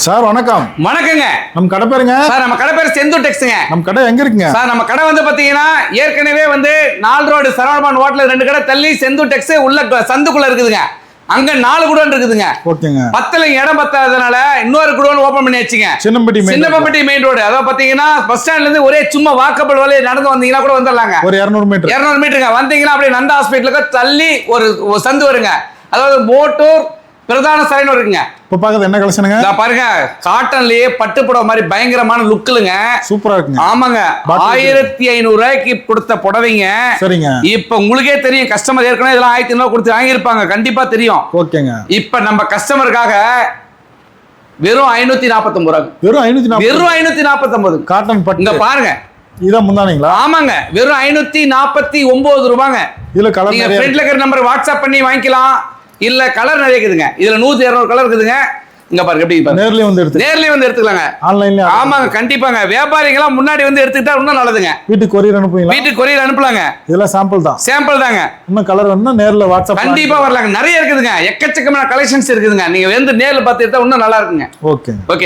Sir வணக்கம். வணக்கங்க. நம்ம கடை பேருங்க சார், நம்ம கடை பேர் செந்தூர் டெக்ஸ்ங்க. நம்ம கடை எங்க இருக்குங்க சார்? நம்ம கடை வந்து பாத்தீங்கன்னா ஏற்கனவே வந்து 4 ரோடு சரவணபவன் ஹோட்டல் 2 கடை தள்ளி செந்தூர் டெக்ஸ் உள்ள சந்துக்குள்ள இருக்குதுங்க. அங்க 4 குடோன் இருக்குதுங்க. ஓகேங்க. பத்தலைங்க, இடம் பத்தாதனால இன்னொரு குடோன் ஓபன் பண்ணி வச்சுங்க. Chinnampatti main road. அதாவது பாத்தீங்கன்னா பஸ் ஸ்டாண்ட்ல இருந்து ஒரே சும்மா வாக்கபிள் வழியா நடந்து வந்தீங்கன்னா கூட வந்துடலாங்க. ஒரு 200 மீட்டருங்க. வந்தீங்கன்னா அப்படியே நந்தா ஹாஸ்பிட்டலுக்கு தள்ளி ஒரு சந்து வருங்க. அதாவது மோட்டூர் பிரதான சாலைன்னு இருக்குங்க. இப்ப பாக்குறது என்ன கலெக்ஷனுங்க? பாருங்க, காட்டன்லயே பட்டு புடவை மாதிரி பயங்கரமான லுக்குங்க. சூப்பரா இருக்குங்க. ஆமாங்க, 1500 ரூபாய்க்கு கொடுத்த புடவைங்க. சரிங்க. இப்ப உங்களுக்கே தெரியும், கஸ்டமர் ஏற்கனவே இதெல்லாம் 1500 கொடுத்து வாங்கியிருப்பாங்க, கண்டிப்பா தெரியும். ஓகேங்க. இப்ப நம்ம கஸ்டமருக்காக வெறும் 549 ரூபாய். வெறும் 549 காட்டன் பட்டு. இங்க பாருங்க, இதான் முந்தானீங்களா? ஆமாங்க, வெறும் 549 ரூபாங்க. இதுல கலர் நீங்க ஃப்ரெண்ட்ல இருக்கிற நம்பர் வாட்ஸ்அப் பண்ணி வாங்கிக்கலாம். இல்ல கலர் நிறைய இருக்குதுங்க. இதுல 100-200 கலர் இருக்குதுங்க. இங்க பாருங்க, எப்படி நேர்லயே வந்து எடுத்துக்கலாங்க. ஆன்லைன்ல. ஆமாங்க, கண்டிப்பாங்க. வியாபாரிகளா முன்னாடி வந்து எடுத்துக்கிட்டா இன்னும் நல்லதுங்க. வீட்டுக்கு கொரியர் அனுப்புவீங்களா? வீட்டுக்கு கொரியர் அனுப்பலாங்க. இதெல்லாம் சாம்பிள் தாங்க. இன்னும் கலர் வேணும்னா நேர்ல வாட்ஸ்அப் கண்டிப்பா வரலாங்க. நிறைய இருக்குதுங்க. எக்கச்சக்கமான கலெக்ஷன்ஸ் இருக்குதுங்க. நீங்க வந்து நேர்ல பார்த்து எடுத்தா இன்னும் நல்லா இருக்குங்க. ஓகே.